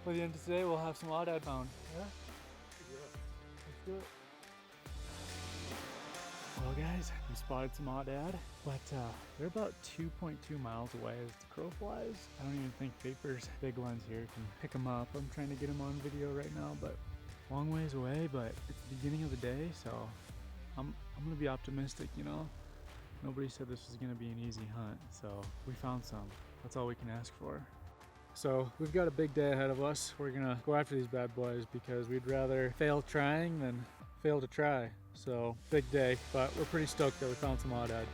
By the end of today, we'll have some Aoudad found. Yeah? Let's do it. Well guys, we spotted some Aoudad, but they're about 2.2 miles away as the crow flies. I don't even think Vapor's big lens here can pick them up. I'm trying to get them on video right now, but long ways away, but it's the beginning of the day, so I'm gonna be optimistic, you know? Nobody said this was gonna be an easy hunt, so we found some. That's all we can ask for. So we've got a big day ahead of us. We're gonna go after these bad boys because we'd rather fail trying than fail to try. So big day, but we're pretty stoked that we found some Aoudad. Okay,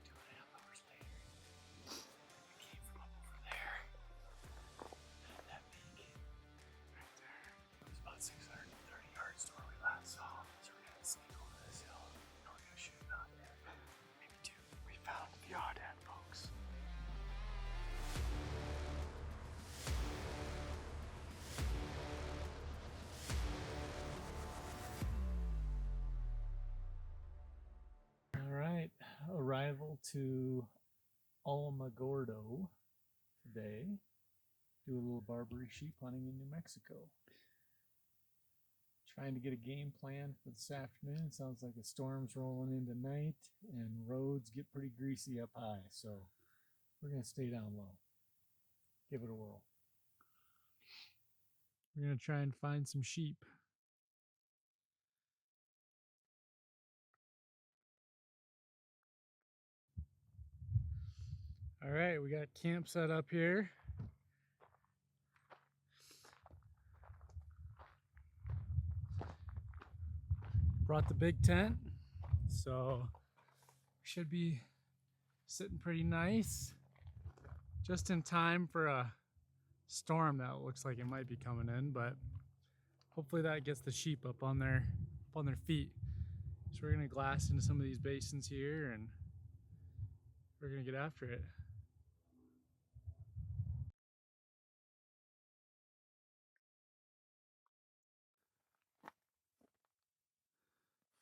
2.5 hours later, we came from up over there. That peak right there. It was about 630 yards to where we last saw. So we're gonna sneak over this hill and we're gonna shoot an Aoudad. Maybe two. We found the Aoudad, folks. Arrival to Alamogordo today. Do a little Barbary sheep hunting in New Mexico. Trying to get a game plan for this afternoon. It sounds like a storm's rolling in tonight and roads get pretty greasy up high, so we're gonna stay down low. Give it a whirl. We're gonna try and find some sheep. All right, we got camp set up here. Brought the big tent, so should be sitting pretty nice. Just in time for a storm that looks like it might be coming in, but hopefully that gets the sheep up on their feet. So we're gonna glass into some of these basins here and we're gonna get after it.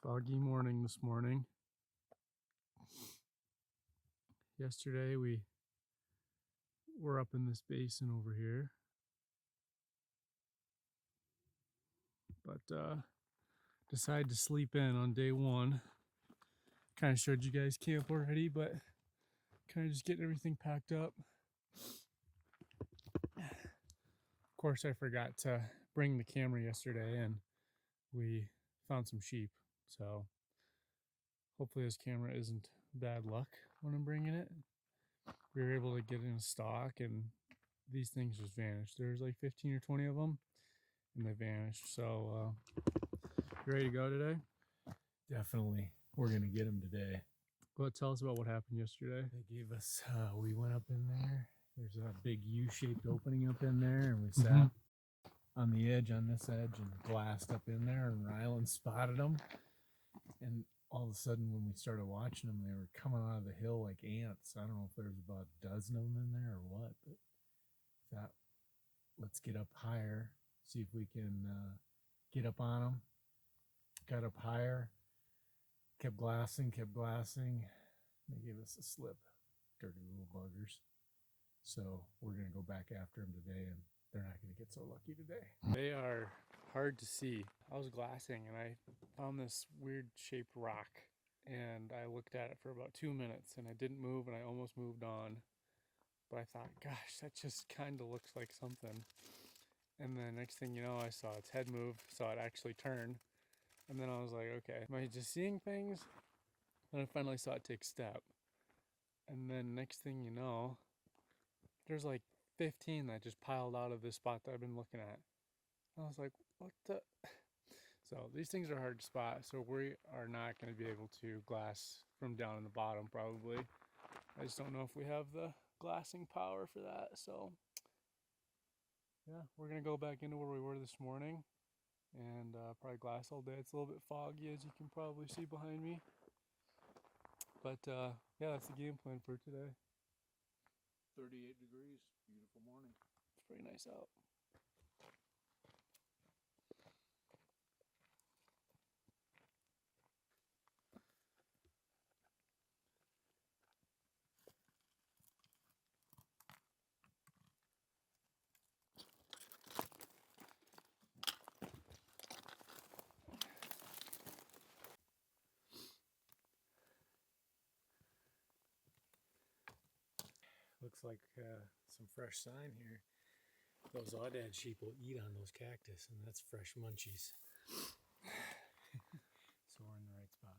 Foggy morning this morning. Yesterday we were up in this basin over here, but decided to sleep in on day one. Kind of showed you guys camp already, but kind of just getting everything packed up. Of course, I forgot to bring the camera yesterday and we found some sheep. So hopefully this camera isn't bad luck when I'm bringing it. We were able to get in stock and these things just vanished. There's like 15 or 20 of them and they vanished. So you ready to go today? Definitely. We're going to get them today. Well, tell us about what happened yesterday. They gave us, we went up in there. There's a big U-shaped opening up in there, and we sat on the edge, on this edge, and glassed up in there, and Ryland spotted them. And all of a sudden, when we started watching them, they were coming out of the hill like ants. I don't know if there's about a dozen of them in there or what, but thought, let's get up higher, see if we can get up on them. Got up higher. Kept glassing. They gave us a slip. Dirty little buggers. So we're going to go back after them today, and they're not going to get so lucky today. They are hard to see. I was glassing, and I found this weird shaped rock, and I looked at it for about 2 minutes, and I didn't move, and I almost moved on. But I thought, gosh, that just kind of looks like something. And then next thing you know, I saw its head move, saw it actually turn. And then I was like, okay, am I just seeing things? And I finally saw it take a step. And then next thing you know, there's like 15 that just piled out of this spot that I've been looking at. And I was like, what the? So these things are hard to spot. So we are not going to be able to glass from down in the bottom probably. I just don't know if we have the glassing power for that. So yeah, we're going to go back into where we were this morning. And probably glass all day. It's a little bit foggy, as you can probably see behind me. But yeah, that's the game plan for today. 38 degrees. Beautiful morning. It's pretty nice out. looks like some fresh sign here. Those Aoudad sheep will eat on those cactus, and that's fresh munchies. So we're in the right spot.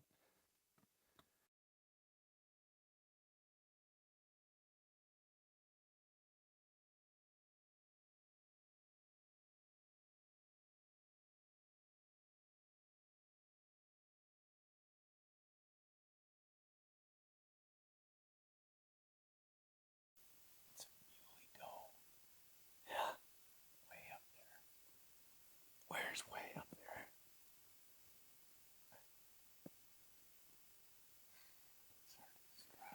It's a muley doe. Yeah, way up there. Where's way up there? It's hard to describe.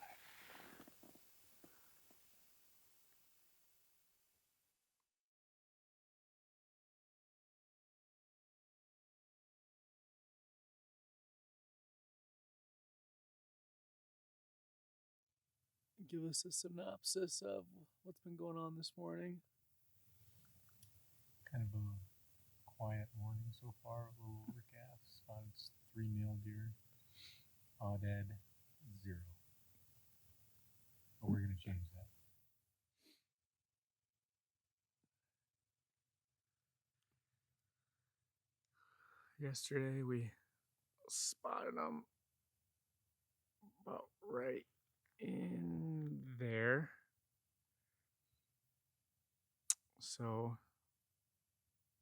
Give us a synopsis of what's been going on this morning. Kind of a quiet morning so far. A little overcast. Spotted 3 mule deer. Aoudad 0. But we're going to change that. Yesterday we spotted them about right in there. So,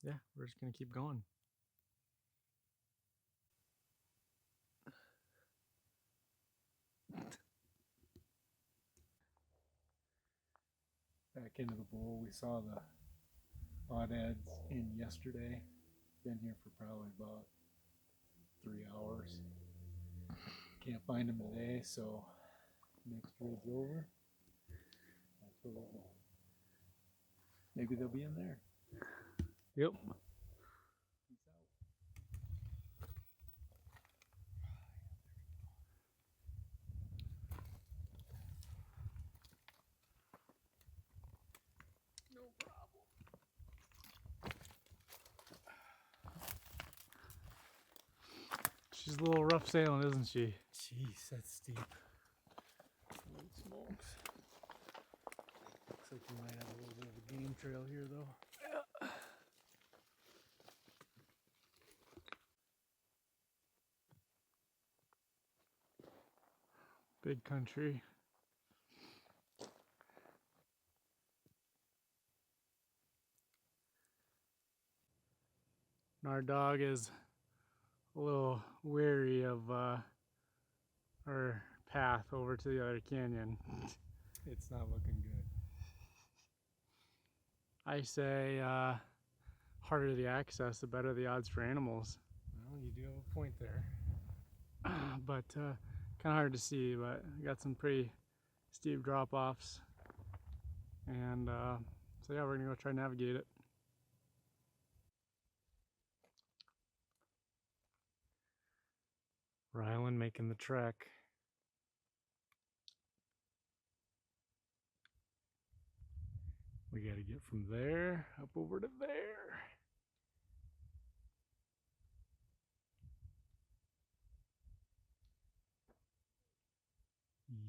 yeah, we're just going to keep going. Back into the bowl, we saw the Audads in yesterday. Been here for probably about 3 hours. Can't find them today, so next raid's over. That's where we'll go. Maybe they'll be in there. Yep. Peace out. No problem. She's a little rough sailing, isn't she? Jeez, that's steep. Holy smokes. Looks like we might have a little bit of a game trail here, though. Yeah. Big country. And our dog is a little weary of our path over to the other canyon. It's not looking good. I say harder the access, the better the odds for animals. Well, you do have a point there. But kind of hard to see, but I got some pretty steep drop-offs. And so yeah, we're gonna go try and navigate it. Rylan making the trek. We got to get from there up over to there.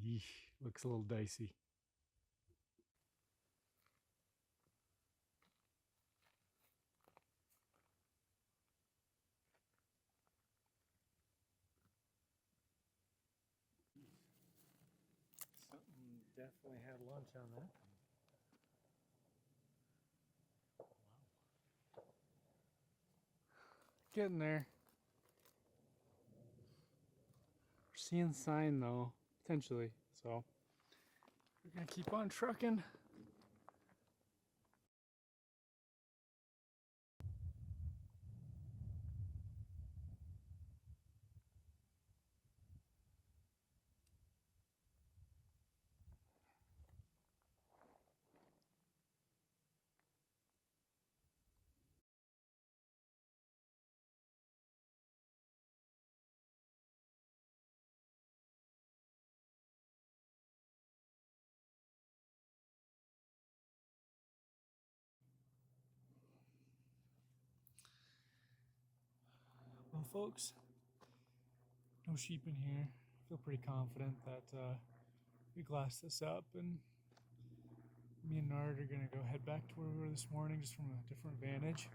Yeesh, looks a little dicey. Something definitely had lunch on that. Wow. Getting there. We're seeing sign though, potentially. So we're gonna keep on trucking. Well, folks, no sheep in here. I feel pretty confident that we glassed this up and Me and Nard are gonna go head back to where we were this morning, just from a different vantage.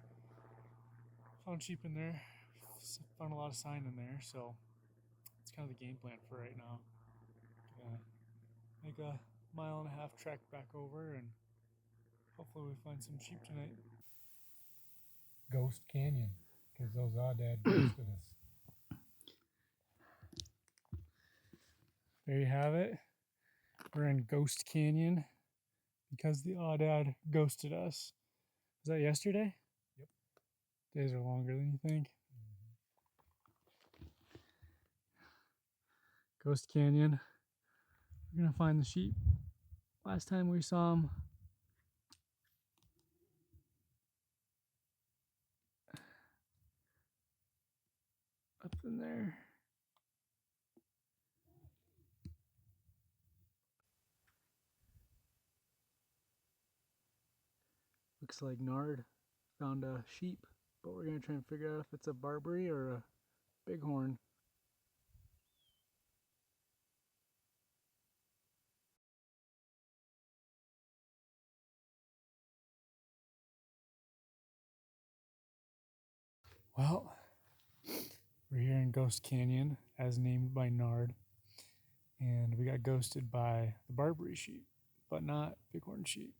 Found sheep in there. Found a lot of sign in there, so it's kind of the game plan for right now. Make a 1.5 mile trek back over, and hopefully we find some sheep tonight. Ghost Canyon, because those Aoudad ghosted us. There you have it. We're in Ghost Canyon because the Aoudad ghosted us. Was that yesterday? Yep. Days are longer than you think. Ghost Canyon. We're gonna find the sheep. Last time we saw them, up in there. Looks like Nard found a sheep, but we're gonna try and figure out if it's a Barbary or a Bighorn. Well, we're here in Ghost Canyon, as named by Nard, and we got ghosted by the Barbary sheep, but not Bighorn sheep.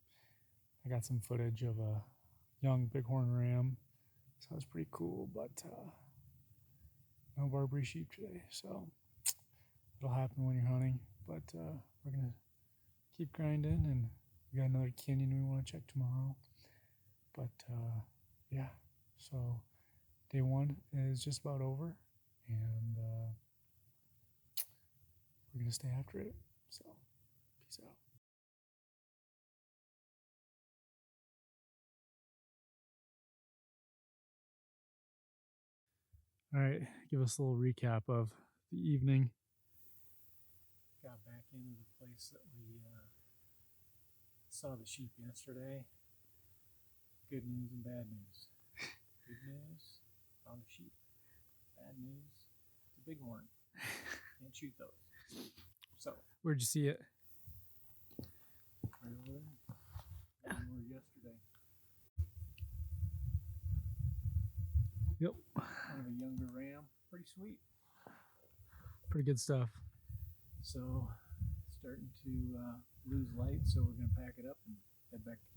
I got some footage of a young Bighorn ram, so that was pretty cool, but no Barbary sheep today, so it'll happen when you're hunting, but we're gonna keep grinding, and we got another canyon we want to check tomorrow. But yeah, so day one is just about over, and we're gonna stay after it. So peace out. All right, give us a little recap of the evening. Got back into the place that we saw the sheep yesterday. Good news and bad news. Good news, found a sheep. Bad news, it's a bighorn. Can't shoot those. So, Where'd you see it? right over there. Where we were yesterday. Yep. Kind of a younger ram. Pretty sweet. Pretty good stuff. So, starting to lose light, so we're going to pack it up and head back to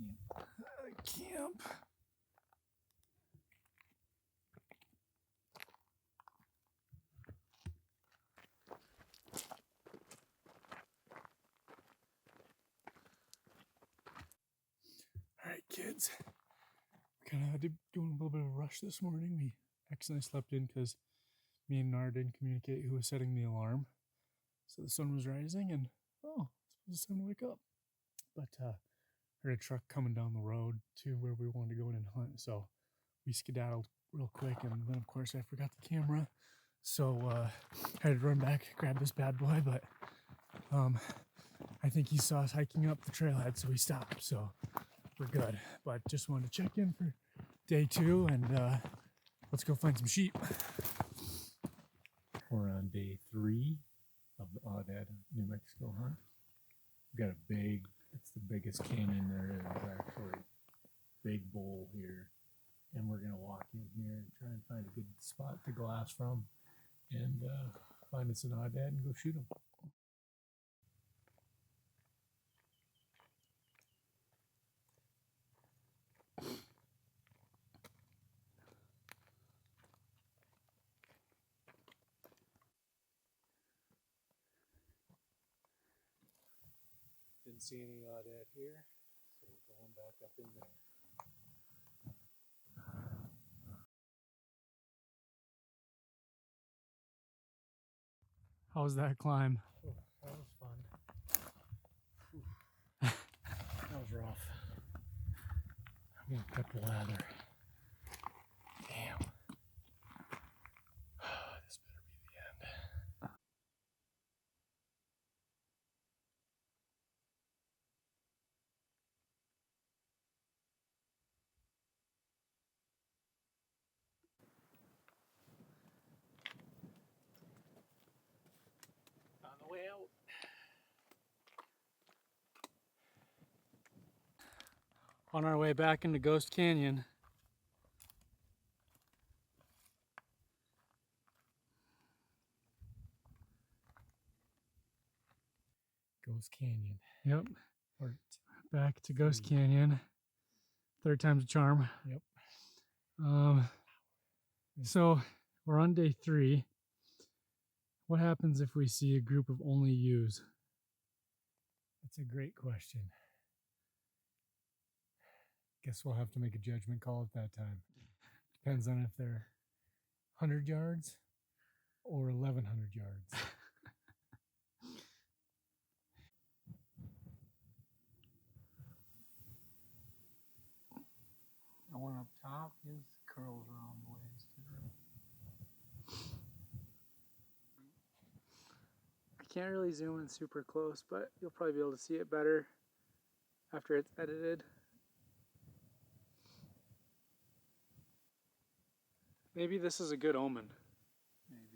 camp. Camp. All right, kids. We kind of doing a little bit of a rush this morning. We accidentally slept in because me and Nard didn't communicate who was setting the alarm. So the sun was rising, and it's time to wake up. But heard a truck coming down the road to where we wanted to go in and hunt. So we skedaddled real quick, and then of course I forgot the camera. So I had to run back, grab this bad boy, but I think he saw us hiking up the trailhead, so we stopped. So we're good. But just wanted to check in for day 2, and let's go find some sheep. We're on day 3 of the Aoudad, New Mexico hunt. We've got it's the biggest canyon there is, actually. Big bowl here. And we're going to walk in here and try and find a good spot to glass from and find us an Aoudad and go shoot them. Didn't see any Aoudad here, so we're going back up in there. How was that climb? Oh, that was fun. That was rough. I'm gonna cut the lather. Damn. This better be the end. On the way out. On our way back into Ghost Canyon. Ghost Canyon. Yep. Or Back to Ghost Canyon. Third time's a charm. Yep. So we're on day 3. What happens if we see a group of only ewes? That's a great question. Guess we'll have to make a judgment call at that time. Depends on if they're 100 yards or 1,100 yards. The one up top, his curls around the waist too. I can't really zoom in super close, but you'll probably be able to see it better after it's edited. Maybe this is a good omen. Maybe.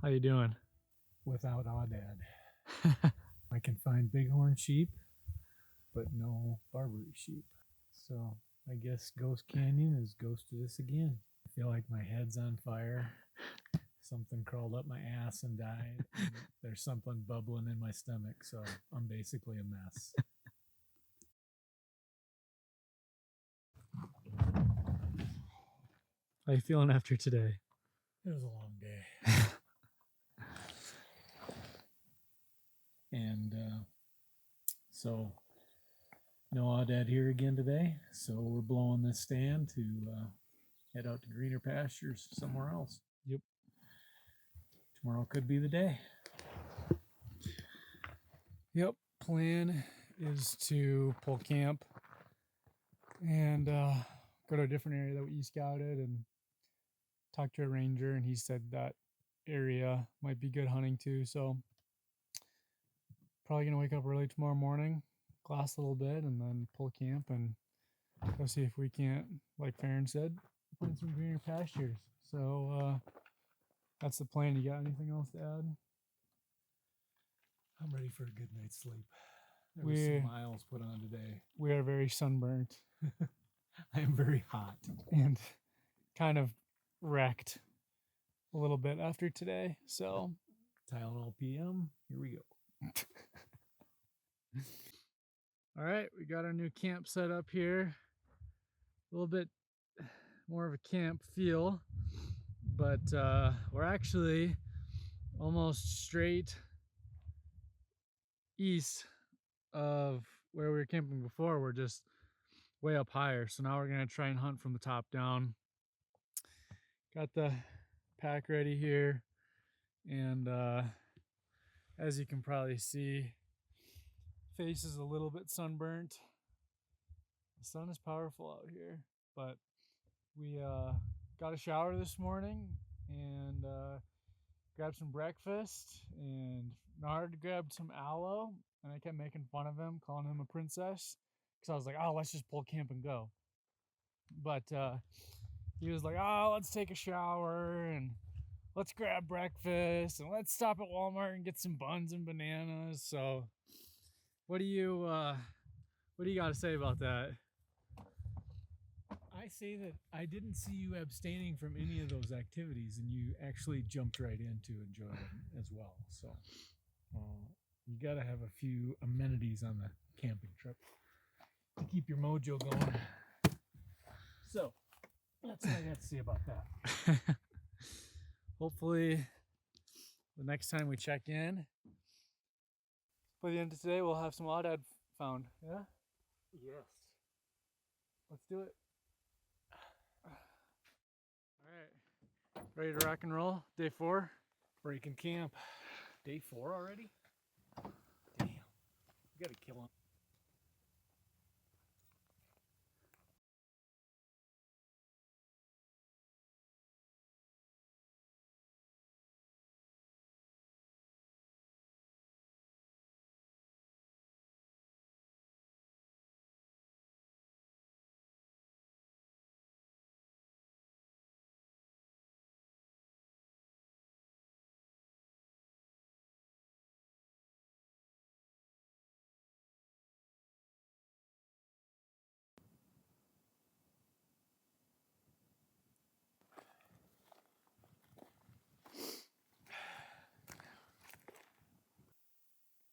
How you doing? Without Aoudad. I can find bighorn sheep, but no Barbary sheep. So I guess Ghost Canyon has ghosted us again. I feel like my head's on fire. Something crawled up my ass and died. And there's something bubbling in my stomach, so I'm basically a mess. How you feeling after today? It was a long day. And so no Aoudad here again today. So we're blowing this stand to head out to greener pastures somewhere else. Yep. Tomorrow could be the day. Yep. Plan is to pull camp and go to a different area that we scouted and talk to a ranger, and he said that area might be good hunting too. So probably gonna wake up early tomorrow morning, glass a little bit, and then pull camp and go see if we can't, like Farron said, find some greener pastures. So that's the plan. You got anything else to add? I'm ready for a good night's sleep. There was some miles put on today. We are very sunburnt. I am very hot. And kind of wrecked a little bit after today. So Tylenol PM, here we go. All right, we got our new camp set up here. A little bit more of a camp feel, but we're actually almost straight east of where we were camping before. We're just way up higher. So now we're gonna try and hunt from the top down. Got the pack ready here, and as you can probably see, face is a little bit sunburnt. The sun is powerful out here, but We got a shower this morning and grabbed some breakfast, and Nard grabbed some aloe, and I kept making fun of him, calling him a princess, because I was like, oh, let's just pull camp and go. But he was like, oh, let's take a shower and let's grab breakfast and let's stop at Walmart and get some buns and bananas. So what do you got to say about that? I say that I didn't see you abstaining from any of those activities, and you actually jumped right in to enjoy them as well. So you got to have a few amenities on the camping trip to keep your mojo going. So that's what I got to say about that. Hopefully the next time we check in, by the end of today, we'll have some Aoudad found. Yeah? Yes. Let's do it. All right. Ready to rock and roll? Day 4? Breaking camp. Day 4 already? Damn. We got to kill him.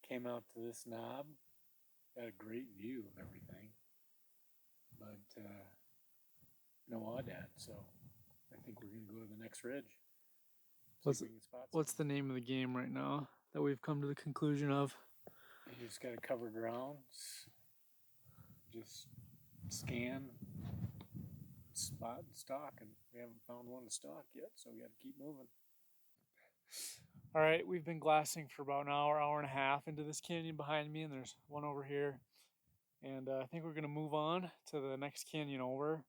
Came out to this knob, got a great view of everything, but no Aoudad, so I think we're going to go to the next ridge. What's the name of the game right now that we've come to the conclusion of? You just got to cover grounds, just scan, spot, and stalk, and we haven't found one to stalk yet, so we got to keep moving. All right, we've been glassing for about an hour and a half into this canyon behind me, and there's one over here. And I think we're going to move on to the next canyon over.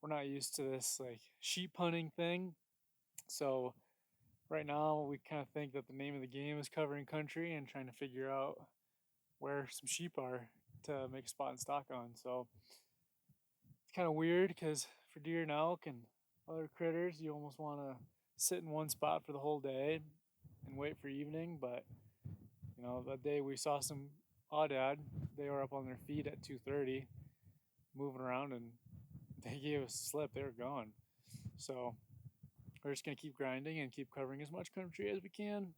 We're not used to this like sheep hunting thing. So right now we kind of think that the name of the game is covering country and trying to figure out where some sheep are to make a spot and stalk on. So it's kind of weird because for deer and elk and other critters, you almost want to sit in one spot for the whole day and wait for evening. But you know, that day we saw some Aoudad, they were up on their feet at 2:30 moving around, and they gave us a slip. They were gone. So we're just going to keep grinding and keep covering as much country as we can.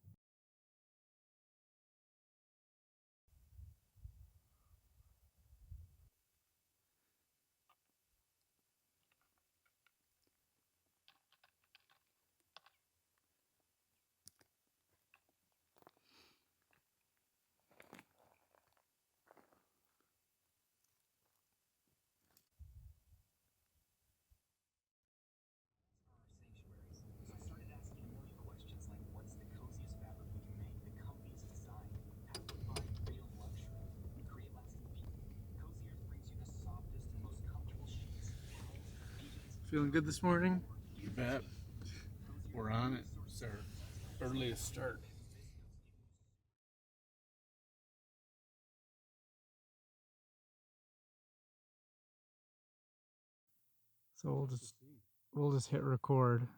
Feeling good this morning? You bet. We're on it. It's our earliest start. So we'll just hit record.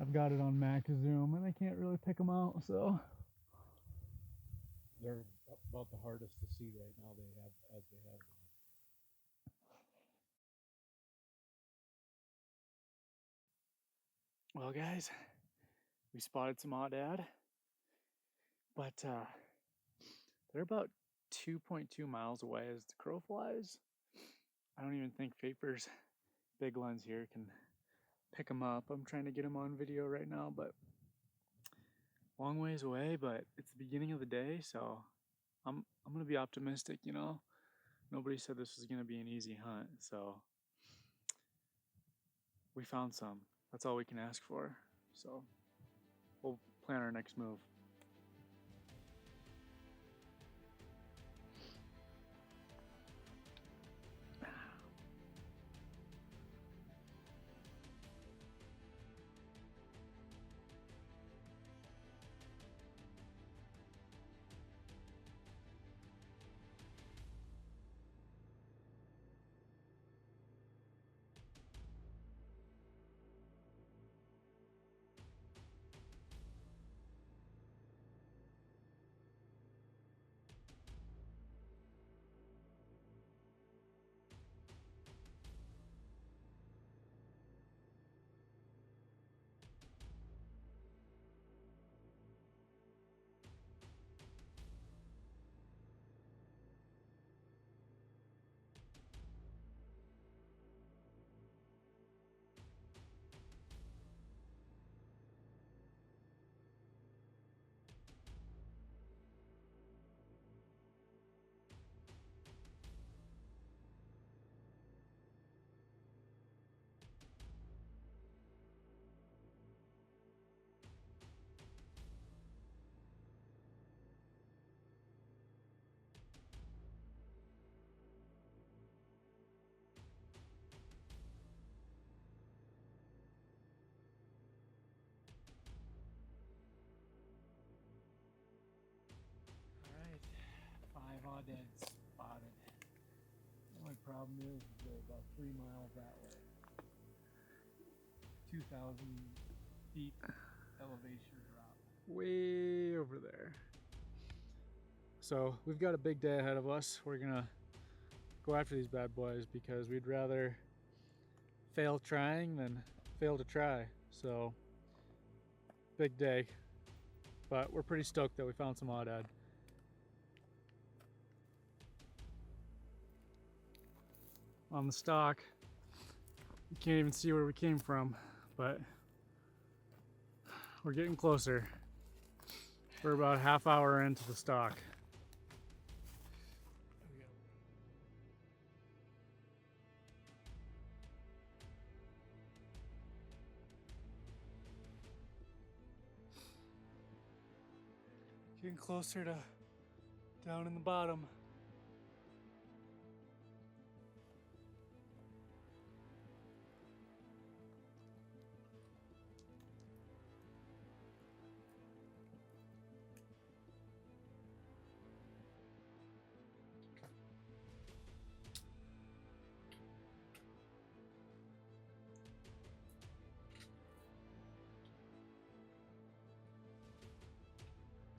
I've got it on Mac Zoom and I can't really pick them out, so They're about the hardest to see right now. They have them. Well, guys, we spotted some Aoudad, but they're about 2.2 miles away as the crow flies. I don't even think Vapor's big lens here can pick them up. I'm trying to get them on video right now, but long ways away, but it's the beginning of the day, so I'm gonna be optimistic, you know. Nobody said this was gonna be an easy hunt, so we found some. That's all we can ask for. So we'll plan our next move. Aoudad spotted. The only problem is they're about 3 miles that way. 2,000 feet elevation drop. Way over there. So we've got a big day ahead of us. We're gonna go after these bad boys because we'd rather fail trying than fail to try. So big day, but we're pretty stoked that we found some Aoudad. On the stalk, you can't even see where we came from, but we're getting closer. We're about a half hour into the stalk. Getting closer to down in the bottom.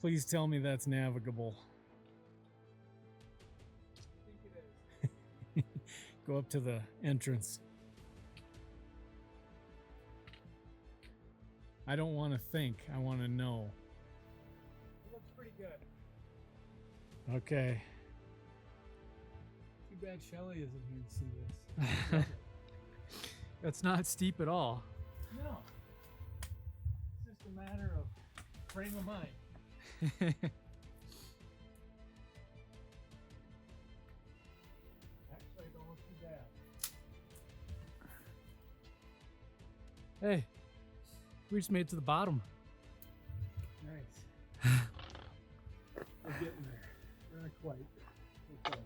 Please tell me that's navigable. I think it is. Go up to the entrance. I don't want to think, I want to know. It looks pretty good. Okay. Too bad Shelly isn't here to see this. It's not steep at all. No. It's just a matter of frame of mind. Actually, it don't look too bad. Hey, we just made it to the bottom. Nice. We're getting there. Not quite. Okay.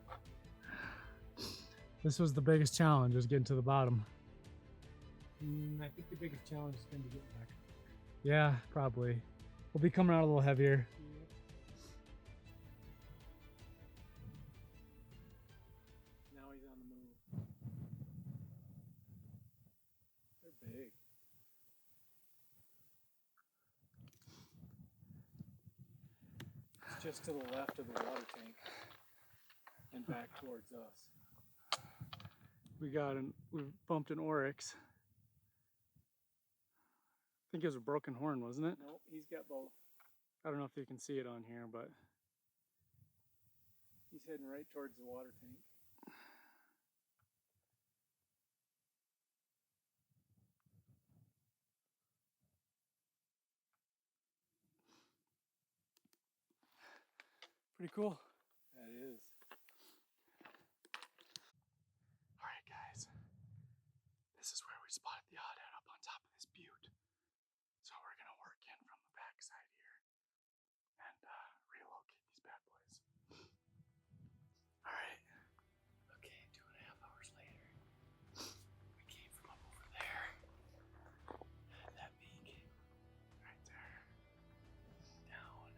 This was the biggest challenge, was getting to the bottom. I think the biggest challenge is going to be getting back. Yeah, probably. We'll be coming out a little heavier. Now he's on the move. They're big. It's just to the left of the water tank and back towards us. We bumped an oryx. I think it was a broken horn, wasn't it? Nope, he's got both. I don't know if you can see it on here, but He's heading right towards the water tank. pretty cool. That is. All right, guys. This is where we spotted the Aoudad up on top of this butte. So we're gonna work in from the backside here and relocate these bad boys. All right. Okay, 2.5 hours later, we came from up over there. That peak. Right there. Down.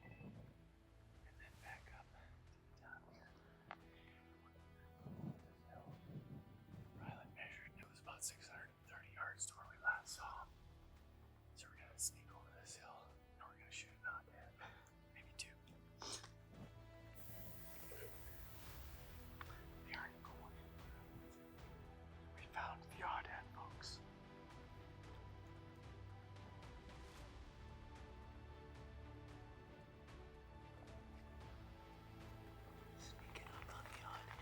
And then back up to the top here. Rylan measured and it was about 630 yards to where we last saw him. So we're gonna sneak over this hill and we're gonna shoot an Aoudad. Maybe two. They aren't going. We found the Aoudad, folks. Sneaking up on the Aoudad.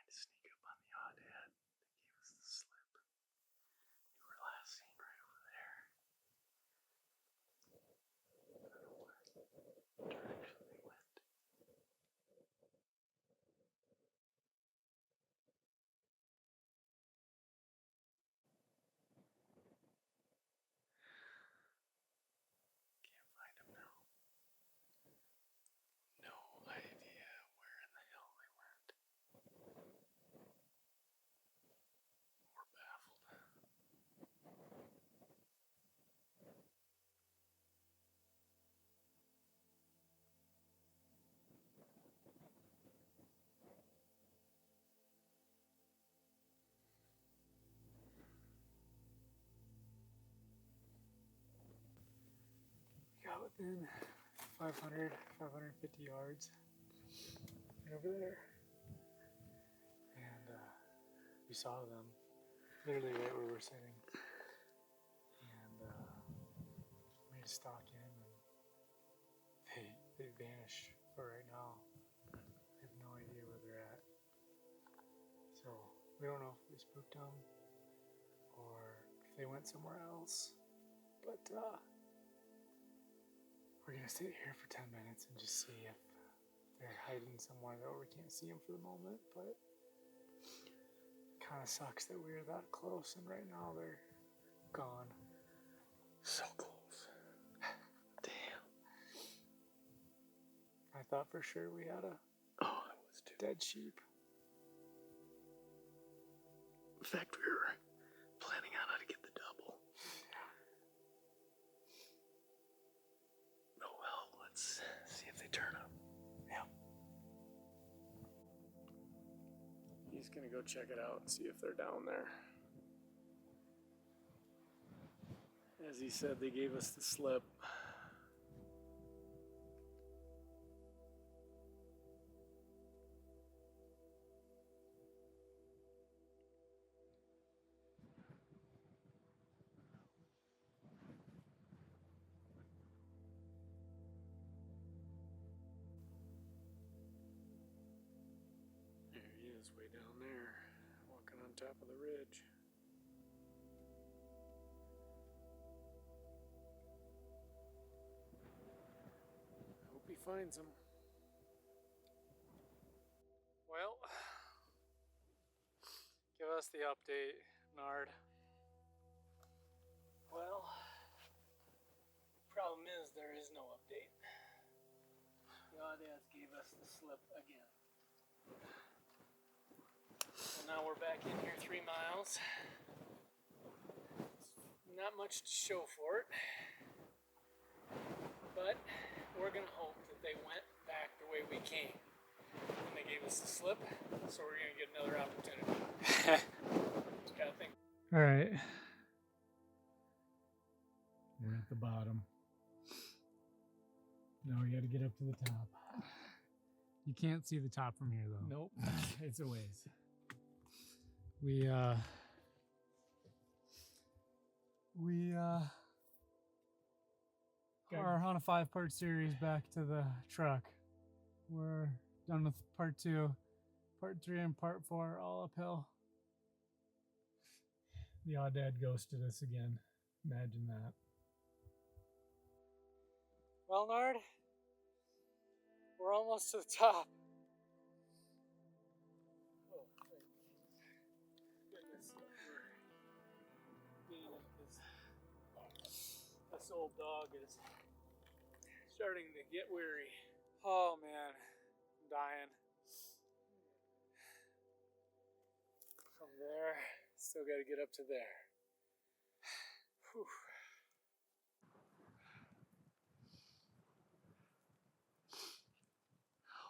to sneak up on the Aoudad. They gave us the slip. You were last seen right over there. I don't know what direction they went. Can't find them now. No idea where in the hell they went. We're baffled. Got within 500, 550 yards right over there. And we saw them literally right where we're sitting. And made a stalk in, and they vanished for right now. I have no idea where they're at. So we don't know if we spooked them or if they went somewhere else. But we're gonna sit here for 10 minutes and just see if they're hiding somewhere that we can't see them for the moment. But it kind of sucks that we were that close and right now they're gone. So close. Damn. I thought for sure we had a I was too. dead sheep. In fact, we were planning on how to get the double. Oh well, let's see if they turn up. Yeah. He's gonna go check it out and see if they're down there. As he said, they gave us the slip. There he is, way down there, walking on top of the ridge. I hope he finds him. Well, give us the update, Nard. Well, problem is there is no update. The Aoudad gave us the slip again. So now we're back in here 3 miles. Not much to show for it. But we're gonna hope that they went back the way we came. And they gave us the slip, so we're gonna get another opportunity. Just gotta think. All right. We're at the bottom. Now we got to get up to the top. You can't see the top from here, though. Nope, it's a ways. We are on a 5-part series back to the truck. We're done with part 2, part 3, and part 4 all uphill. The Aoudad ghosted us again. Imagine that. Well, Nard, we're almost to the top. Oh, thank goodness we're being this old dog is starting to get weary. Oh man, I'm dying. From there, still got to get up to there. Whew.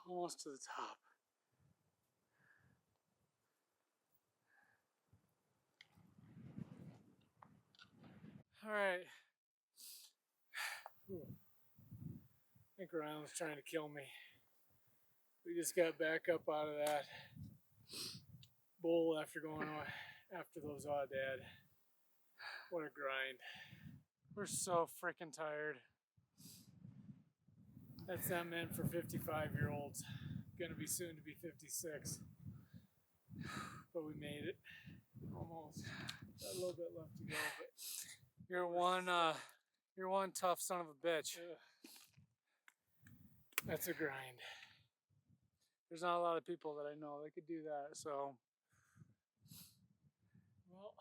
Almost to the top. All right. Whew. I think Ryan's trying to kill me. We just got back up out of that bowl after going on after those Aoudad. What a grind. We're so freaking tired. That's not meant for 55-year-olds. Gonna be soon to be 56. But we made it. Almost. Got a little bit left to go, but You're one tough son of a bitch. that's a grind. There's not a lot of people that I know that could do that, so Well,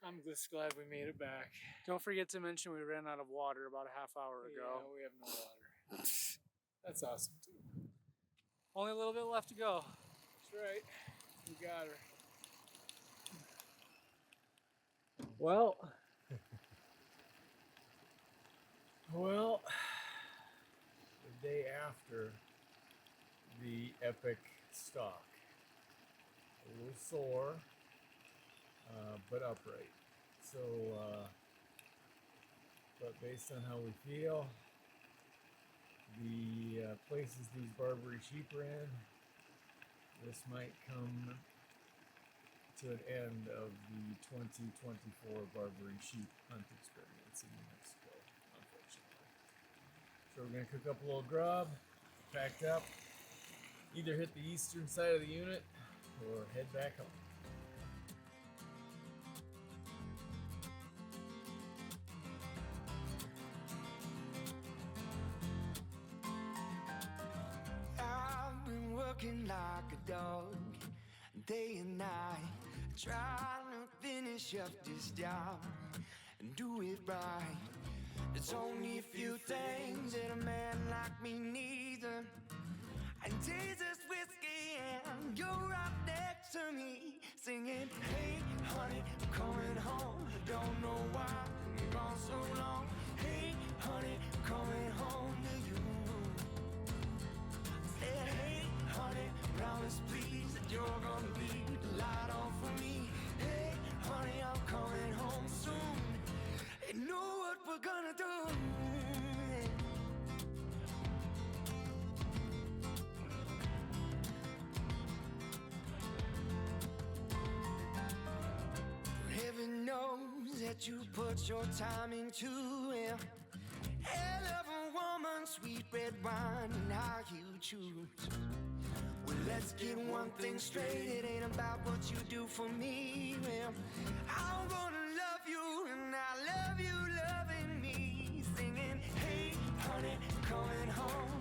I'm just glad we made it back. don't forget to mention we ran out of water about a half hour Yeah, ago. we have no water. That's awesome too. Only a little bit left to go. That's right. We got her. Well, The day after the epic stalk. A little sore, but upright. So, but based on how we feel, the places these Barbary sheep are in, this might come to an end of the 2024 Barbary sheep hunt experience in New Mexico, unfortunately. So we're gonna cook up a little grub, packed up, either hit the eastern side of the unit or head back home. I've been working like a dog, day and night, trying to finish up this job and do it right. There's only a few things that a man like me needs, and Jesus whiskey, and you're right next to me, singing, hey, honey, I'm coming home. I don't know why you've gone so long. Hey, honey, I'm coming home to you. Said, hey, honey, promise please that you're gonna be the light on for me. Hey, honey, I'm coming home soon. You know what we're gonna do. Heaven knows that you put your time into it. Hell of a woman, sweet red wine, and how you choose. Well, let's get one thing straight. It ain't about what you do for me. Well, I'm gonna love you, and I love you loving me. Singing, hey, honey, coming home.